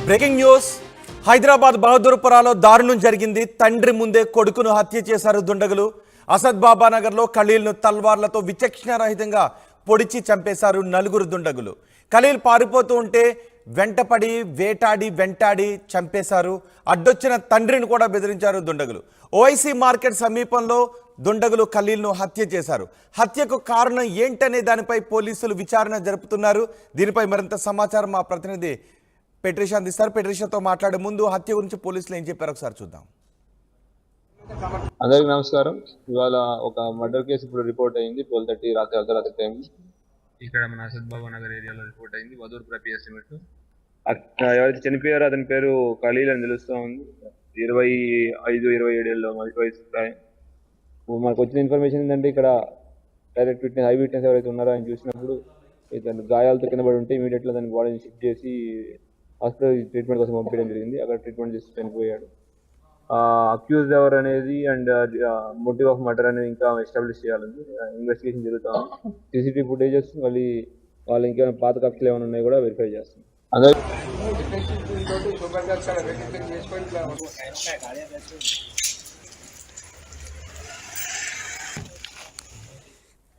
Breaking news. Hyderabad బహదూర్పురాలో దారుణం జరిగింది. తండ్రి ముందే కొడుకును హత్య చేశారు దుండగులు. అసద్ బాబా నగర్లో ఖలీల్ను తల్వార్లతో విచక్షణారహితంగా పొడిచి చంపేశారు నలుగురు దుండగులు. ఖలీల్ పారిపోతూ ఉంటే వెంటపడి వెంటాడి చంపేశారు. అడ్డొచ్చిన తండ్రిని కూడా బెదిరించారు దుండగులు. ఓఐసీ మార్కెట్ సమీపంలో దుండగులు ఖలీల్ను హత్య చేశారు. హత్యకు కారణం ఏంటనే దానిపై పోలీసులు విచారణ జరుపుతున్నారు. దీనిపై మరింత సమాచారం మా ప్రతినిధి పెట్రిషా అందిస్తారు. పెట్రిషాతో మాట్లాడే ముందు హత్య గురించి పోలీసులు ఏం చెప్పారు ఒకసారి చూద్దాం. అందరికి నమస్కారం. ఇవాళ ఒక మర్డర్ కేసు ఇప్పుడు రిపోర్ట్ అయింది 12:30 రాత్రి అర్ధరాత్రి టైం. ఇక్కడ మన అసద్ బాబా నగర్ ఏరియాలో రిపోర్ట్ అయింది. వదూర్పుర పిఎస్ లిమిట్. ఎవరైతే చనిపోయారో అతని పేరు ఖలీల్ అని తెలుస్తూ ఉంది. 25-27 ఏళ్ళలో వయసు. మనకు వచ్చిన ఇన్ఫర్మేషన్ ఏంటంటే ఇక్కడ డైరెక్ట్ విట్నెస్, ఐ విట్నెస్ ఎవరైతే ఉన్నారో ఆయన చూసినప్పుడు ఇతను గాయాలతో కింద పడి ఉంటే ఇమీడియట్గా దాని బాడీని షిఫ్ట్ చేసి హాస్పిటల్ ట్రీట్మెంట్ కోసం పంపించడం జరిగింది. అక్కడ ట్రీట్మెంట్ చేసి చనిపోయాడు. అక్యూజ్డ్ ఎవరు అనేది అండ్ మోటివ్ ఆఫ్ మర్డర్ అనేది ఇంకా ఎస్టాబ్లిష్ చేయాలని ఇన్వెస్టిగేషన్ జరుగుతుంది. సీసీటీవీ ఫుటేజెస్ మళ్ళీ వాళ్ళు ఇంకేమైనా పాత కక్షలు ఏమైనా ఉన్నాయి కూడా వెరిఫై చేస్తాం.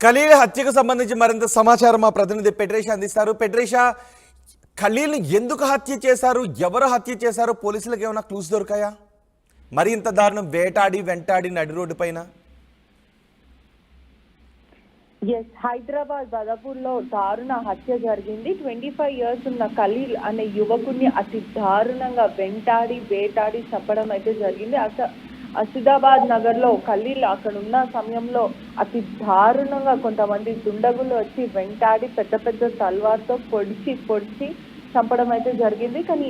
ఖలీల్ హత్యకు సంబంధించి మరింత సమాచారం మా ప్రతినిధి పెట్రిషా అందిస్తారు. పెట్రిషా, ఖలీల్ని ఎందుకు హత్య చేశారు, ఎవరు హత్య చేశారు, పోలీసులకు ఏమైనా క్లూస్ దొరికాయా? మరి ఇంత దారుణం వెంటాడి నడి రోడ్డు పైన. హైదరాబాద్ బదాపూర్లో దారుణ హత్య జరిగింది. 25 years ఉన్న ఖలీల్ అనే యువకుడిని అతి దారుణంగా వేటాడి చంపడం అయితే జరిగింది. అసిదాబాద్ నగర్ లో ఖలీల్ అక్కడ ఉన్న సమయంలో అతి దారుణంగా కొంతమంది దుండగులు వచ్చి వెంటాడి పెద్ద తల్వార్తో పొడిచి చంపడం అయితే జరిగింది. కానీ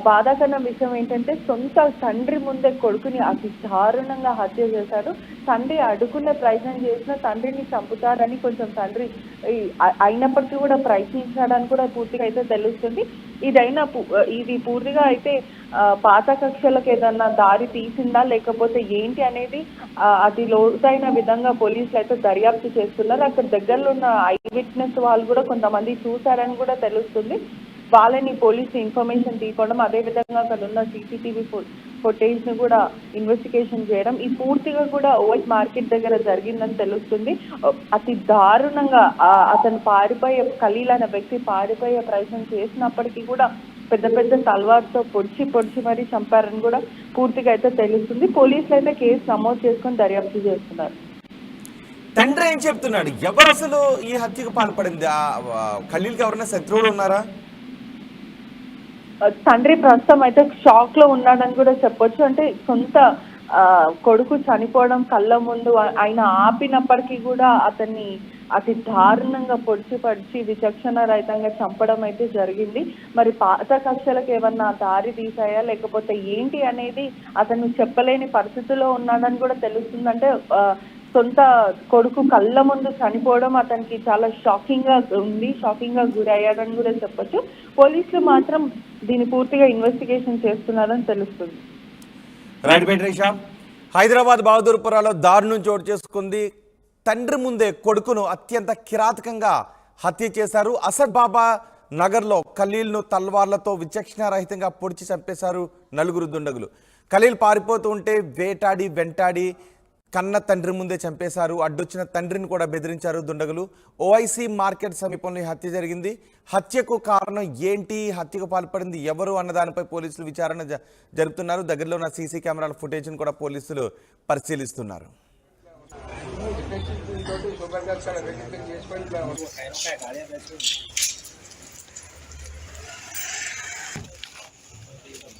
బాధాకరణ విషయం ఏంటంటే సొంత తండ్రి ముందే కొడుకుని అతి దారుణంగా హత్య చేశాడు. తండ్రి అడ్డుకునే ప్రయత్నం చేసిన తండ్రిని చంపుతారని కొంచెం తండ్రి అయినప్పటికీ కూడా ప్రయత్నించాడని కూడా పూర్తిగా అయితే తెలుస్తుంది. ఇది పూర్తిగా అయితే పాత కక్షలకు ఏదన్నా దారి తీసిందా లేకపోతే ఏంటి అనేది అది లోతైన విధంగా పోలీసులు అయితే దర్యాప్తు చేస్తున్నారు. అక్కడ దగ్గరలో ఉన్న ఐ విట్నెస్ వాళ్ళు కూడా కొంతమంది చూశారని కూడా తెలుస్తుంది. వాళ్ళని పోలీసు ఇన్ఫర్మేషన్ తీసుకోవడం, అదేవిధంగా అక్కడ ఉన్న సీసీటీవీ ఫుటేజ్ ని కూడా ఇన్వెస్టిగేషన్ చేయడం, ఈ పూర్తిగా కూడా ఓఎస్ మార్కెట్ దగ్గర జరిగిందని తెలుస్తుంది. అతి దారుణంగా అతను ఖలీల్ అనే వ్యక్తి పారిపోయే ప్రయత్నం చేసినప్పటికీ కూడా పెద్ద తల్వార్తో పొడిచి మరీ చంపారని కూడా పూర్తిగా అయితే తెలుస్తుంది. పోలీసులు అయితే కేసు నమోదు చేసుకొని దర్యాప్తు చేస్తున్నారు. తండ్రి ఏం చెప్తున్నాడు? ఎవరు అసలు ఈ హత్యకు పాల్పడింది? ఖలీల్కి ఎవరైనా శత్రువులు ఉన్నారా? తండ్రి ప్రస్తుతం అయితే షాక్ లో ఉన్నాడని కూడా చెప్పొచ్చు. అంటే సొంత కొడుకు చనిపోవడం కళ్ళ ముందు ఆయన ఆపినప్పటికీ కూడా అతన్ని అతి దారుణంగా పొడిచి విచక్షణ రహితంగా చంపడం అయితే జరిగింది. మరి పాత కక్షలకు ఏమన్నా దారి తీసాయా లేకపోతే ఏంటి అనేది అతను చెప్పలేని పరిస్థితిలో ఉన్నాడని కూడా తెలుస్తుంది. అంటే సొంత కొడుకు కళ్ళ ముందు చనిపోవడం అతనికి చాలా షాకింగ్ గా గురయ్యాడని కూడా చెప్పొచ్చు. పోలీసులు మాత్రం దీన్ని పూర్తిగా ఇన్వెస్టిగేషన్ చేస్తున్నారని తెలుస్తుంది. రైట్ పెట్రిషా. హైదరాబాద్ బహదూర్పురాలో దారుణం చోటు చేసుకుంది. తండ్రి ముందే కొడుకును అత్యంత కిరాతకంగా హత్య చేశారు. అసద్ బాబా నగర్లో ఖలీల్ను తల్వార్లతో విచక్షణారహితంగా పొడిచి చంపేశారు నలుగురు దుండగులు. ఖలీల్ పారిపోతూ ఉంటే వెంటాడి కన్న తండ్రి ముందే చంపేశారు. అడ్డొచ్చిన తండ్రిని కూడా బెదిరించారు దుండగులు. ఓఐసీ మార్కెట్ సమీపంలో ఈ హత్య జరిగింది. హత్యకు కారణం ఏంటి, హత్యకు పాల్పడింది ఎవరు అన్న దానిపై పోలీసులు విచారణ జరుపుతున్నారు. దగ్గరలో ఉన్న సీసీ కెమెరాల ఫుటేజ్ను కూడా పోలీసులు పరిశీలిస్తున్నారు.